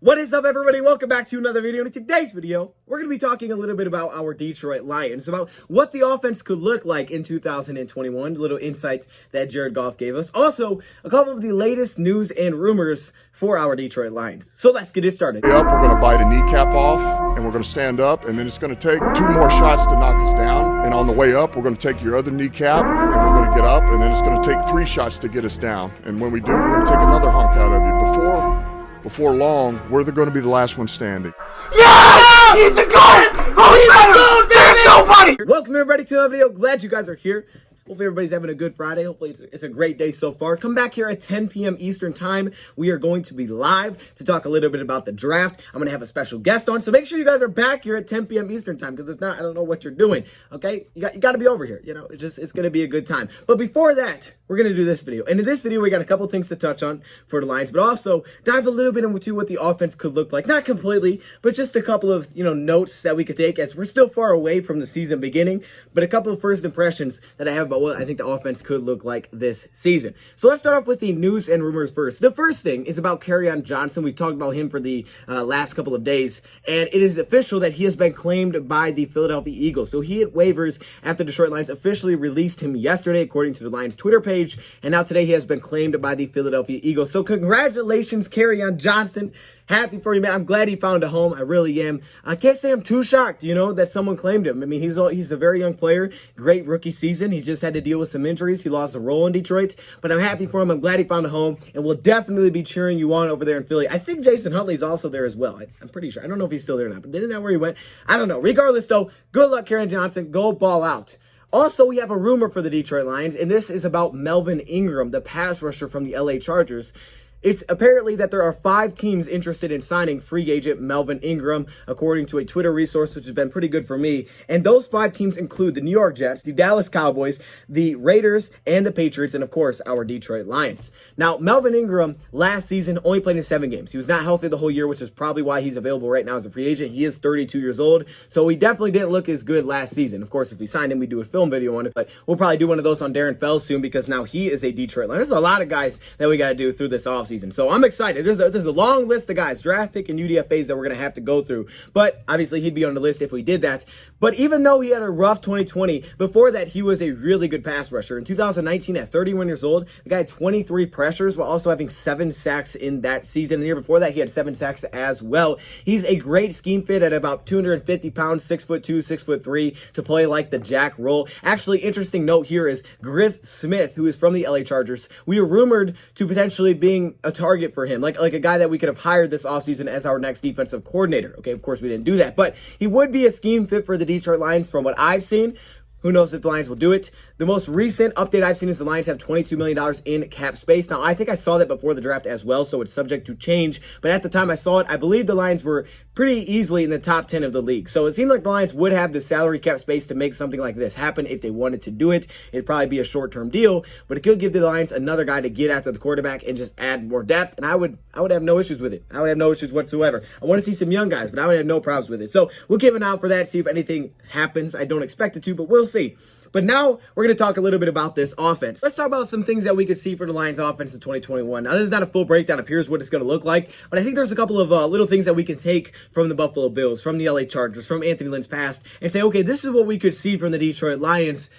What is up, everybody? Welcome back to another video. In today's video, we're going to be talking a little bit about our Detroit Lions, about what the offense could look like in 2021, a little insight that Jared Goff gave us. Also, a couple of the latest news and rumors for our Detroit Lions. So let's get it started. We're going to bite a kneecap off, and we're going to stand up, and then it's going to take 2 more shots to knock us down. And on the way up, we're going to take your other kneecap, and we're going to get up, and then it's going to take 3 shots to get us down. And when we do, we're going to take another hunk out of you. Before long, we're going to be the last one standing. Yeah! He's the GOAT! Oh, there's nobody! Welcome, everybody, to another video. Glad you guys are here. Hopefully everybody's having a good Friday. Hopefully it's a great day so far. Come back here at 10 p.m. Eastern time. We are going to be live to talk a little bit about the draft. I'm going to have a special guest on, so make sure you guys are back here at 10 p.m. Eastern time, because if not, I don't know what you're doing, okay? You got to be over here, you know? It's going to be a good time. But before that, we're going to do this video. And in this video, we got a couple things to touch on for the Lions, but also dive a little bit into what the offense could look like. Not completely, but just a couple of, notes that we could take, as we're still far away from the season beginning, but a couple of first impressions that I have about what I think the offense could look like this season. So let's start off with the news and rumors first. The first thing is about Kerryon Johnson. We've talked about him for the last couple of days, and it is official that he has been claimed by the Philadelphia Eagles. So he hit waivers after Detroit Lions officially released him yesterday, according to the Lions Twitter page, and now today he has been claimed by the Philadelphia Eagles. So congratulations, Kerryon Johnson. Happy for you, man. I'm glad he found a home. I really am. I can't say I'm too shocked, that someone claimed him. I mean, he's a very young player. Great rookie season. He's just had to deal with some injuries. He lost a role in Detroit, but I'm happy for him. I'm glad he found a home, and we'll definitely be cheering you on over there in Philly. I think Jason Huntley's also there as well. I'm pretty sure. I don't know if he's still there or not, but isn't that where he went? I don't know. Regardless, though, good luck, Kerryon Johnson. Go ball out. Also, we have a rumor for the Detroit Lions, and this is about Melvin Ingram, the pass rusher from the LA Chargers. It's apparently that there are 5 teams interested in signing free agent Melvin Ingram, according to a Twitter resource, which has been pretty good for me. And those 5 teams include the New York Jets, the Dallas Cowboys, the Raiders, and the Patriots, and of course, our Detroit Lions. Now, Melvin Ingram last season only played in 7 games. He was not healthy the whole year, which is probably why he's available right now as a free agent. He is 32 years old, so he definitely didn't look as good last season. Of course, if we signed him, we'd do a film video on it, but we'll probably do one of those on Darren Fells soon, because now he is a Detroit Lion. There's a lot of guys that we got to do through this offseason, so I'm excited. There's a long list of guys, draft pick and UDFAs, that we're going to have to go through. But obviously, he'd be on the list if we did that. But even though he had a rough 2020, before that, he was a really good pass rusher. In 2019, at 31 years old, the guy had 23 pressures while also having 7 sacks in that season. And the year before that, he had 7 sacks as well. He's a great scheme fit at about 250 pounds, 6'2", 6'3", to play like the jack role. Actually, interesting note here is Griff Smith, who is from the LA Chargers. We were rumored to potentially being a target for him, like a guy that we could have hired this offseason as our next defensive coordinator. Okay, of course, we didn't do that, but he would be a scheme fit for the Detroit Lions from what I've seen. Who knows if the Lions will do it? The most recent update I've seen is the Lions have $22 million in cap space. Now, I think I saw that before the draft as well, so it's subject to change. But at the time I saw it, I believe the Lions were pretty easily in the top 10 of the league. So it seemed like the Lions would have the salary cap space to make something like this happen if they wanted to do it. It'd probably be a short-term deal, but it could give the Lions another guy to get after the quarterback and just add more depth. And I would have no issues with it. I would have no issues whatsoever. I want to see some young guys, but I would have no problems with it. So we'll keep an eye out for that, see if anything happens. I don't expect it to, but we'll see. But now we're going to talk a little bit about this offense. Let's talk about some things that we could see for the Lions offense in 2021. Now, this is not a full breakdown of here's what it's going to look like, but I think there's a couple of little things that we can take from the Buffalo Bills, from the LA Chargers, from Anthony Lynn's past, and say, okay, this is what we could see from the Detroit Lions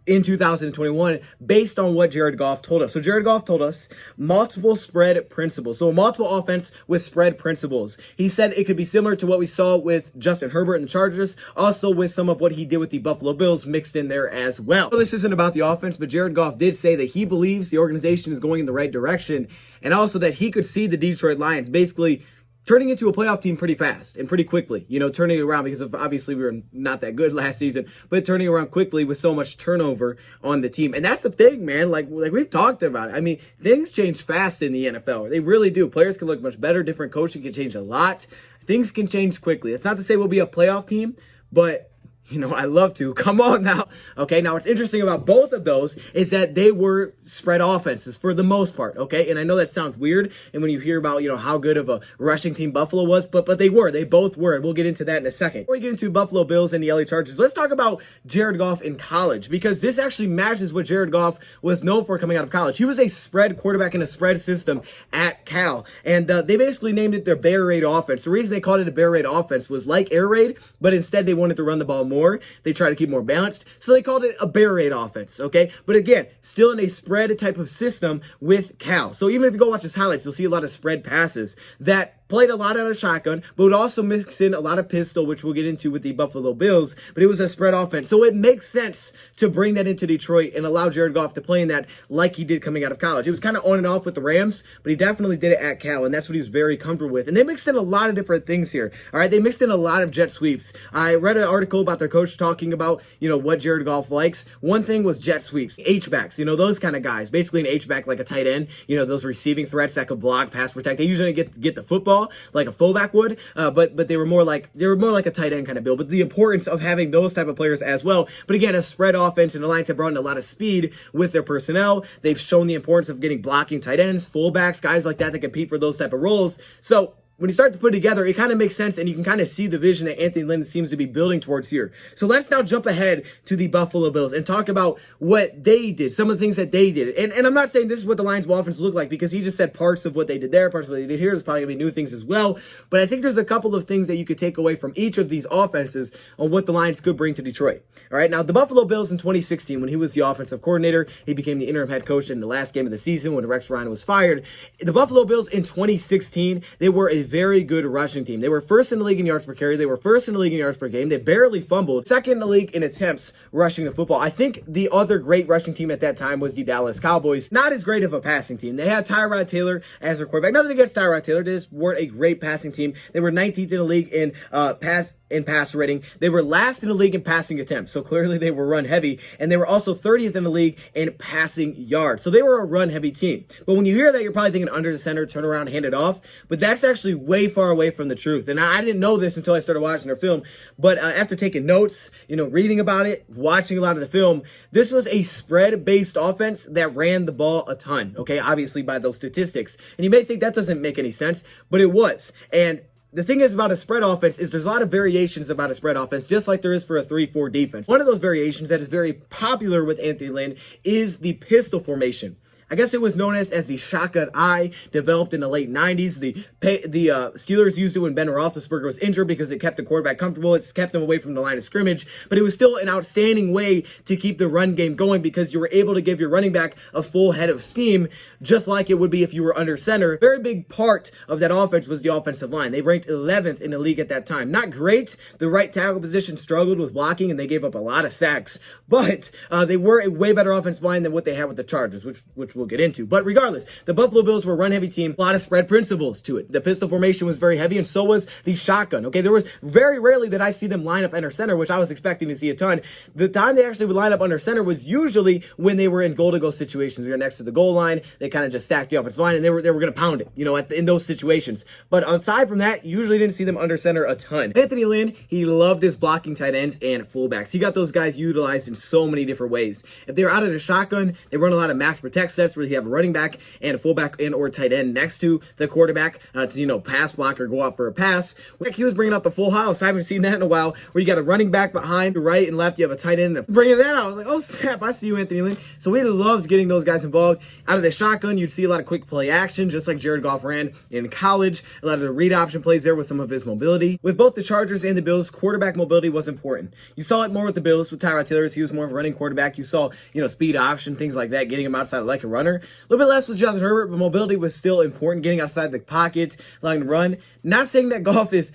in 2021 based on what Jared Goff told us. So Jared Goff told us multiple spread principles. So a multiple offense with spread principles. He said it could be similar to what we saw with Justin Herbert and the Chargers, also with some of what he did with the Buffalo Bills mixed in there as well. So this isn't about the offense, but Jared Goff did say that he believes the organization is going in the right direction, and also that he could see the Detroit Lions basically turning into a playoff team pretty fast and pretty quickly, turning it around, because obviously we were not that good last season, but turning around quickly with so much turnover on the team. And that's the thing, man, like we've talked about it. I mean, things change fast in the NFL. They really do. Players can look much better. Different coaching can change a lot. Things can change quickly. It's not to say we'll be a playoff team, but I love to. Come on now. Okay, now what's interesting about both of those is that they were spread offenses for the most part, okay? And I know that sounds weird, and when you hear about, how good of a rushing team Buffalo was, but they were. They both were, and we'll get into that in a second. Before we get into Buffalo Bills and the LA Chargers, let's talk about Jared Goff in college, because this actually matches what Jared Goff was known for coming out of college. He was a spread quarterback in a spread system at Cal, and they basically named it their Bear Raid offense. The reason they called it a Bear Raid offense was like Air Raid, but instead they wanted to run the ball more. They try to keep more balanced, so they called it a Bear Raid offense, okay? But again, still in a spread type of system with Cal. So even if you go watch his highlights, you'll see a lot of spread passes that played a lot out of shotgun, but would also mix in a lot of pistol, which we'll get into with the Buffalo Bills, but it was a spread offense. So it makes sense to bring that into Detroit and allow Jared Goff to play in that like he did coming out of college. It was kind of on and off with the Rams, but he definitely did it at Cal, and that's what he was very comfortable with. And they mixed in a lot of different things here, all right? They mixed in a lot of jet sweeps. I read an article about their coach talking about, what Jared Goff likes. One thing was jet sweeps, H-backs, those kind of guys. Basically an H-back like a tight end, those receiving threats that could block, pass, protect. They usually get the football like a fullback would, but they were more like a tight end kind of build. But the importance of having those type of players as well. But again, a spread offense, and the Lions have brought in a lot of speed with their personnel. They've shown the importance of getting blocking tight ends, fullbacks, guys like that compete for those type of roles. So when you start to put it together, it kind of makes sense, and you can kind of see the vision that Anthony Lynn seems to be building towards here. So let's now jump ahead to the Buffalo Bills and talk about what they did, some of the things that they did. And I'm not saying this is what the Lions' offense look like, because he just said parts of what they did there, parts of what they did here. There's probably going to be new things as well. But I think there's a couple of things that you could take away from each of these offenses on what the Lions could bring to Detroit. All right, now the Buffalo Bills in 2016, when he was the offensive coordinator, he became the interim head coach in the last game of the season when Rex Ryan was fired. The Buffalo Bills in 2016, they were a very good rushing team. They were first in the league in yards per carry. They were first in the league in yards per game. They barely fumbled. Second in the league in attempts rushing the football. I think the other great rushing team at that time was the Dallas Cowboys. Not as great of a passing team. They had Tyrod Taylor as their quarterback. Nothing against Tyrod Taylor. They just weren't a great passing team. They were 19th in the league in pass rating. They were last in the league in passing attempts. So clearly they were run heavy. And they were also 30th in the league in passing yards. So they were a run heavy team. But when you hear that, you're probably thinking under the center, turn around, hand it off. But that's actually way far away from the truth. And I didn't know this until I started watching their film. But after taking notes, reading about it, watching a lot of the film, this was a spread-based offense that ran the ball a ton. Okay, obviously by those statistics. And you may think that doesn't make any sense, but it was. And the thing is about a spread offense is there's a lot of variations about a spread offense, just like there is for a 3-4 defense. One of those variations that is very popular with Anthony Lynn is the pistol formation. I guess it was known as the shotgun eye, developed in the late 90s. The Steelers used it when Ben Roethlisberger was injured because it kept the quarterback comfortable. It's kept him away from the line of scrimmage. But it was still an outstanding way to keep the run game going because you were able to give your running back a full head of steam, just like it would be if you were under center. A very big part of that offense was the offensive line. They ranked 11th in the league at that time. Not great. The right tackle position struggled with blocking, and they gave up a lot of sacks. But they were a way better offensive line than what they had with the Chargers, which we'll get into. But regardless, the Buffalo Bills were a run-heavy team. A lot of spread principles to it. The pistol formation was very heavy, and so was the shotgun. Okay, there was very rarely that I see them line up under center, which I was expecting to see a ton. The time they actually would line up under center was usually when they were in goal-to-goal situations. They were next to the goal line. They kind of just stacked the offensive line, and they were going to pound it, in those situations. But aside from that, usually didn't see them under center a ton. Anthony Lynn, he loved his blocking tight ends and fullbacks. He got those guys utilized in so many different ways. If they were out of the shotgun, they run a lot of max protect sets where you have a running back and a fullback and or tight end next to the quarterback to pass block or go out for a pass. He was bringing out the full house. I haven't seen that in a while, where you got a running back behind, right and left, you have a tight end. Bringing that out, I was like, oh snap, I see you, Anthony Lynn. So we loved getting those guys involved. Out of the shotgun, you'd see a lot of quick play action, just like Jared Goff ran in college. A lot of the read option plays there with some of his mobility. With both the Chargers and the Bills, quarterback mobility was important. You saw it more with the Bills with Tyrod Taylor. He was more of a running quarterback. You saw, speed option, things like that, getting him outside like a runner. A little bit less with Justin Herbert, but mobility was still important, getting outside the pocket, allowing to run. Not saying that Goff is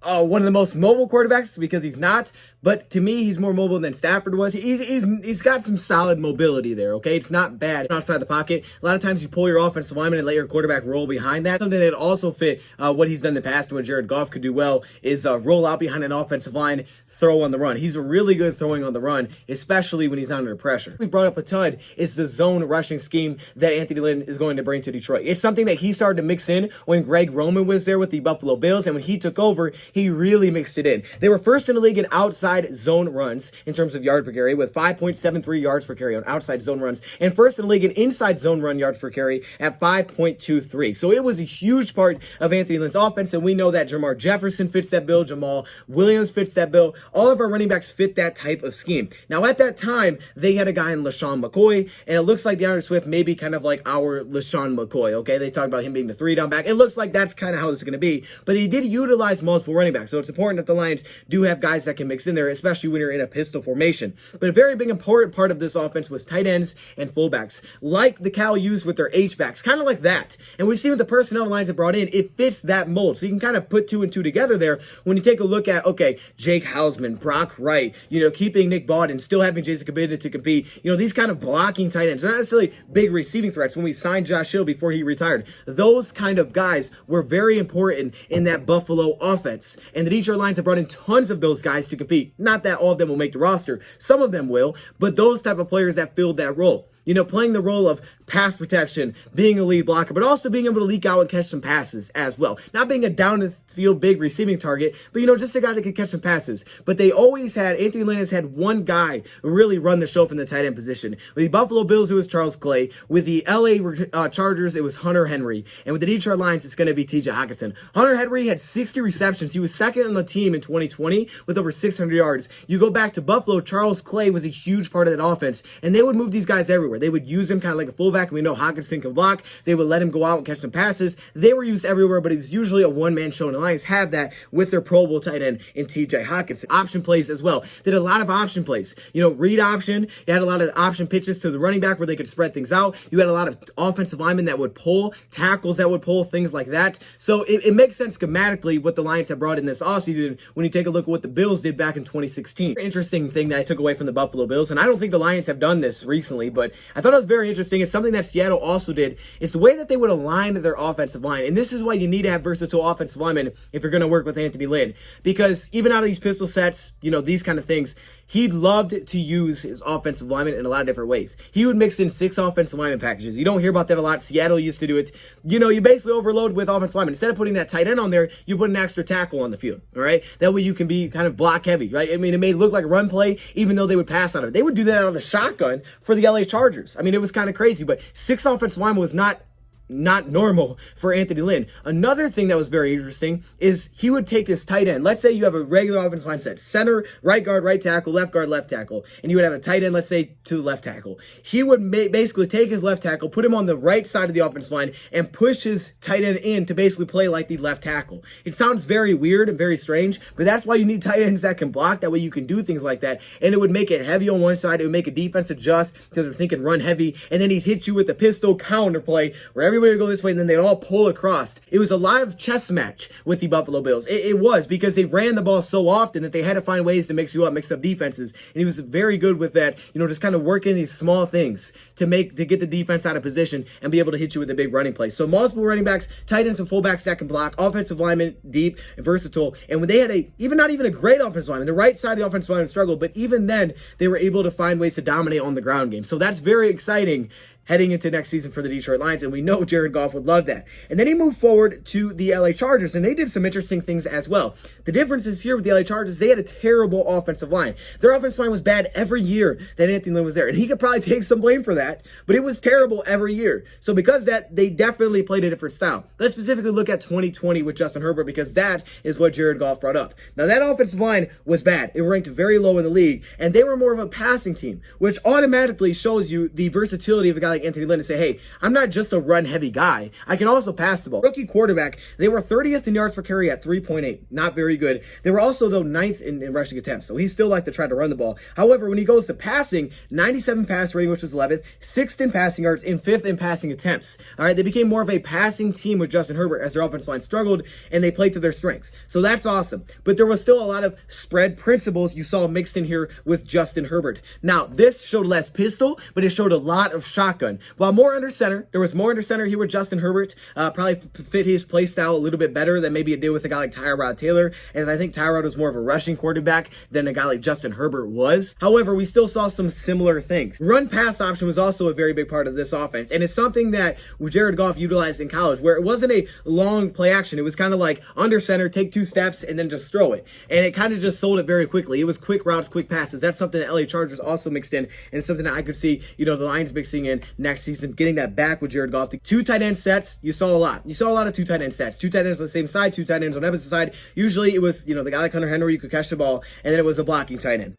one of the most mobile quarterbacks, because he's not, but to me, he's more mobile than Stafford was. He's got some solid mobility there, okay? It's not bad outside the pocket. A lot of times you pull your offensive lineman and let your quarterback roll behind that. Something that also fit what he's done in the past and what Jared Goff could do well is roll out behind an offensive line, throw on the run. He's really good throwing on the run, especially when he's under pressure. We've brought up a ton is the zone rushing scheme that Anthony Lynn is going to bring to Detroit. It's something that he started to mix in when Greg Roman was there with the Buffalo Bills, and when he took over, he really mixed it in. They were first in the league in outside zone runs in terms of yard per carry with 5.73 yards per carry on outside zone runs, and first in the league in inside zone run yards per carry at 5.23. So it was a huge part of Anthony Lynn's offense, and we know that Jamar Jefferson fits that bill, Jamal Williams fits that bill. All of our running backs fit that type of scheme. Now, at that time, they had a guy in LaShawn McCoy, and it looks like DeAndre Swift may be kind of like our LaShawn McCoy, okay? They talk about him being the 3-down back. It looks like that's kind of how this is going to be, but they did utilize multiple running backs, so it's important that the Lions do have guys that can mix in there, especially when you're in a pistol formation. But a very big important part of this offense was tight ends and fullbacks, like the Cal used with their H-backs, kind of like that. And we see with the personnel lines that brought in, it fits that mold. So you can kind of put 2 and 2 together there when you take a look at, okay, Jake Hausman, Brock Wright, keeping Nick Bawden, still having Jason Kabida to compete. These kind of blocking tight ends. They're not necessarily big receiving threats. When we signed Josh Hill before he retired, those kind of guys were very important in that Buffalo offense. And the Detroit Lions have brought in tons of those guys to compete. Not that all of them will make the roster. Some of them will, but those type of players that filled that role. Playing the role of pass protection, being a lead blocker, but also being able to leak out and catch some passes as well. Not being a down the field big receiving target, but just a guy that can catch some passes. But they always had, Anthony Lynn has had one guy really run the show from the tight end position. With the Buffalo Bills, it was Charles Clay. With the LA Chargers, it was Hunter Henry. And with the Detroit Lions, it's going to be TJ Hockenson. Hunter Henry had 60 receptions. He was second on the team in 2020 with over 600 yards. You go back to Buffalo, Charles Clay was a huge part of that offense, and they would move these guys everywhere. They would use him kind of like a fullback. We know Hockenson can block. They would let him go out and catch some passes. They were used everywhere, but it was usually a one-man show, and the Lions have that with their Pro Bowl tight end in TJ Hockenson. Option plays as well. Did a lot of option plays. Read option. You had a lot of option pitches to the running back where they could spread things out. You had a lot of offensive linemen that would pull, tackles that would pull, things like that. So it makes sense schematically what the Lions have brought in this offseason when you take a look at what the Bills did back in 2016. Interesting thing that I took away from the Buffalo Bills, and I don't think the Lions have done this recently, but I thought it was very interesting. It's something that Seattle also did. It's the way that they would align their offensive line. And this is why you need to have versatile offensive linemen if you're going to work with Anthony Lynn. Because even out of these pistol sets, these kind of things, he loved to use his offensive linemen in a lot of different ways. He would mix in 6 offensive lineman packages. You don't hear about that a lot. Seattle used to do it. You basically overload with offensive linemen. Instead of putting that tight end on there, you put an extra tackle on the field, all right? That way you can be kind of block heavy, right? It may look like a run play, even though they would pass on it. They would do that on the shotgun for the LA Chargers. It was kind of crazy, but 6 offensive linemen was not normal for Anthony Lynn. Another thing that was very interesting is he would take his tight end. Let's say you have a regular offensive line set, center, right guard, right tackle, left guard, left tackle, and you would have a tight end, let's say, to the left tackle. He would basically take his left tackle, put him on the right side of the offensive line, and push his tight end in to basically play like the left tackle. It sounds very weird and very strange, but that's why you need tight ends that can block. That way you can do things like that, and it would make it heavy on one side. It would make a defense adjust because they're thinking run heavy, and then he'd hit you with the pistol counter play where everybody would go this way, and then they'd all pull across. It was a live chess match with the Buffalo Bills. It was because they ran the ball so often that they had to find ways to mix up defenses, and he was very good with that, just kind of working these small things to get the defense out of position and be able to hit you with a big running play. So multiple running backs, tight ends and fullbacks that can block, offensive linemen, deep and versatile, and when they had not even a great offensive lineman, the right side of the offensive line struggled, but even then, they were able to find ways to dominate on the ground game. So that's very exciting heading into next season for the Detroit Lions, and we know Jared Goff would love that. And then he moved forward to the LA Chargers, and they did some interesting things as well. The difference is here with the LA Chargers, they had a terrible offensive line. Their offensive line was bad every year that Anthony Lynn was there, and he could probably take some blame for that, but it was terrible every year. So because of that, they definitely played a different style. Let's specifically look at 2020 with Justin Herbert, because that is what Jared Goff brought up. Now, that offensive line was bad. It ranked very low in the league, and they were more of a passing team, which automatically shows you the versatility of a guy like Anthony Lynn to say, hey, I'm not just a run-heavy guy. I can also pass the ball. Rookie quarterback, they were 30th in yards per carry at 3.8. Not very good. They were also, though, 9th in rushing attempts, so he still liked to try to run the ball. However, when he goes to passing, 97 pass rating, which was 11th, 6th in passing yards, and 5th in passing attempts. All right, they became more of a passing team with Justin Herbert as their offensive line struggled, and they played to their strengths. So that's awesome. But there was still a lot of spread principles you saw mixed in here with Justin Herbert. Now, this showed less pistol, but it showed a lot of shotgun. shotgun. While more under center, there was more under center here with Justin Herbert. Probably fit his play style a little bit better than maybe it did with a guy like Tyrod Taylor, as I think Tyrod was more of a rushing quarterback than a guy like Justin Herbert was. However, we still saw some similar things. Run pass option was also a very big part of this offense, and it's something that Jared Goff utilized in college, where it wasn't a long play action. It was kind of like under center, take 2 steps, and then just throw it. And it kind of just sold it very quickly. It was quick routes, quick passes. That's something that LA Chargers also mixed in, and it's something that I could see, the Lions mixing in next season, getting that back with Jared Goff. The 2 tight end sets, you saw a lot. You saw a lot of 2 tight end sets. 2 tight ends on the same side, 2 tight ends on the opposite side. Usually it was, the guy like Hunter Henry, you could catch the ball, and then it was a blocking tight end.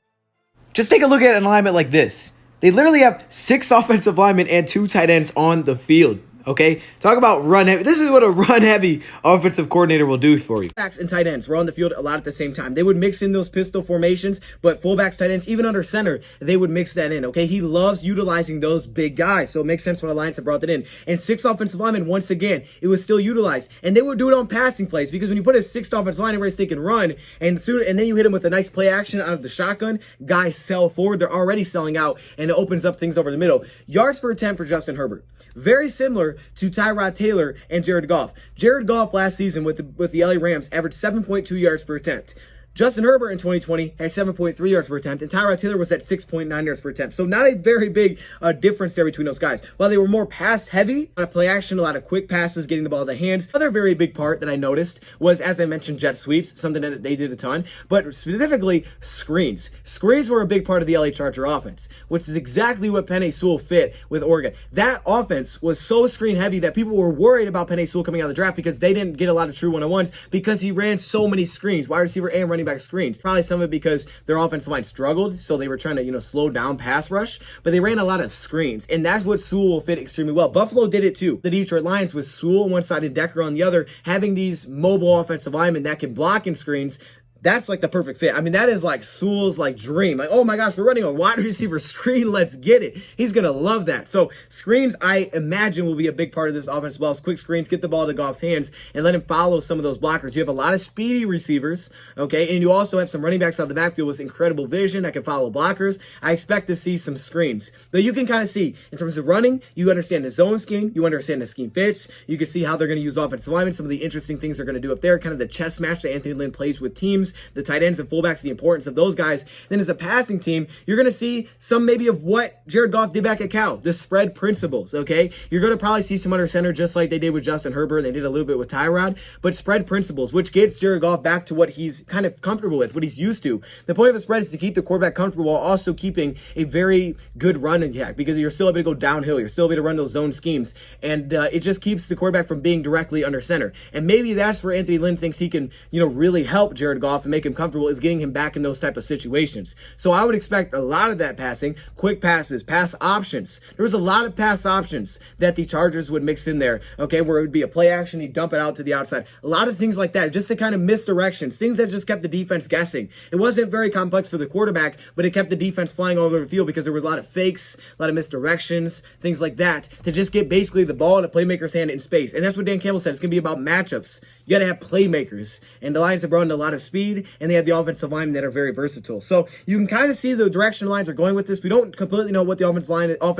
Just take a look at an alignment like this. They literally have 6 offensive linemen and 2 tight ends on the field. Okay, talk about run heavy. This is what a run heavy offensive coordinator will do for you. Fullbacks and tight ends were on the field a lot at the same time. They would mix in those pistol formations, but fullbacks, tight ends, even under center, they would mix that in. Okay, he loves utilizing those big guys, so it makes sense when Alliance have brought that in. And 6 offensive linemen, once again, it was still utilized, and they would do it on passing plays, because when you put a 6th offensive line, everybody's thinking run, and then you hit them with a nice play action out of the shotgun. Guys sell forward; they're already selling out, and it opens up things over the middle. Yards per attempt for Justin Herbert, very similar to Tyrod Taylor and Jared Goff. Jared Goff last season with the LA Rams averaged 7.2 yards per attempt. Justin Herbert in 2020 had 7.3 yards per attempt, and Tyrod Taylor was at 6.9 yards per attempt. So not a very big difference there between those guys. While they were more pass heavy, a lot of play action, a lot of quick passes, getting the ball in the hands. Another very big part that I noticed was, as I mentioned, jet sweeps, something that they did a ton, but specifically screens. Screens were a big part of the LA Charger offense, which is exactly what Penei Sewell fit with Oregon. That offense was so screen heavy that people were worried about Penei Sewell coming out of the draft, because they didn't get a lot of true one-on-ones, because he ran so many screens, wide receiver and running back screens. Probably some of it because their offensive line struggled, so they were trying to, slow down pass rush, but they ran a lot of screens, and that's what Sewell fit extremely well. Buffalo did it too. The Detroit Lions with Sewell on one side and Decker on the other, having these mobile offensive linemen that can block in screens. That's like the perfect fit. I mean, that is like Sewell's dream. Like, oh my gosh, we're running a wide receiver screen. Let's get it. He's going to love that. So screens, I imagine, will be a big part of this offense as well. As quick screens, get the ball to Goff's hands and let him follow some of those blockers. You have a lot of speedy receivers, okay? And you also have some running backs out of the backfield with incredible vision that can follow blockers. I expect to see some screens. But you can kind of see, in terms of running, you understand the zone scheme. You understand the scheme fits. You can see how they're going to use offensive linemen, some of the interesting things they're going to do up there, kind of the chess match that Anthony Lynn plays with teams, the tight ends and fullbacks, the importance of those guys. Then as a passing team, you're going to see some maybe of what Jared Goff did back at Cal, the spread principles, okay? You're going to probably see some under center just like they did with Justin Herbert. They did a little bit with Tyrod, but spread principles, which gets Jared Goff back to what he's kind of comfortable with, what he's used to. The point of a spread is to keep the quarterback comfortable while also keeping a very good run attack, because you're still able to go downhill. You're still able to run those zone schemes, and it just keeps the quarterback from being directly under center. And maybe that's where Anthony Lynn thinks he can, really help Jared Goff and make him comfortable, is getting him back in those type of situations. So I would expect a lot of that passing, quick passes, pass options. There was a lot of pass options that the Chargers would mix in there, okay, where it would be a play action, he'd dump it out to the outside. A lot of things like that, just to kind of misdirections, things that just kept the defense guessing. It wasn't very complex for the quarterback, but it kept the defense flying all over the field because there was a lot of fakes, a lot of misdirections, things like that, to just get basically the ball in a playmaker's hand in space. And that's what Dan Campbell said. It's going to be about matchups. You got to have playmakers. And the Lions have brought in a lot of speed, and they have the offensive line that are very versatile. So you can kind of see the direction the Lions are going with this. We don't completely know what the offense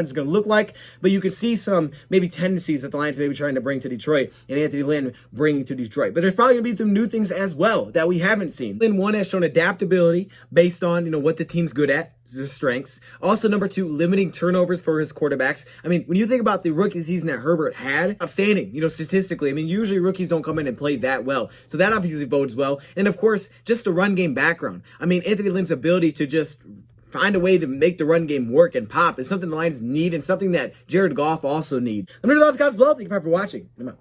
is going to look like, but you can see some maybe tendencies that the Lions may be trying to bring to Detroit, and Anthony Lynn bringing to Detroit. But there's probably going to be some new things as well that we haven't seen. Lynn, one, has shown adaptability based on what the team's good at, the strengths. Also, number 2, limiting turnovers for his quarterbacks. I mean, when you think about the rookie season that Herbert had, outstanding, statistically. I mean, usually rookies don't come in and play that well. So that obviously bodes well. And of course, just the run game background. I mean, Anthony Lynn's ability to just find a way to make the run game work and pop is something the Lions need, and something that Jared Goff also need. Let me know your thoughts, guys, below. Thank you for watching. I'm out.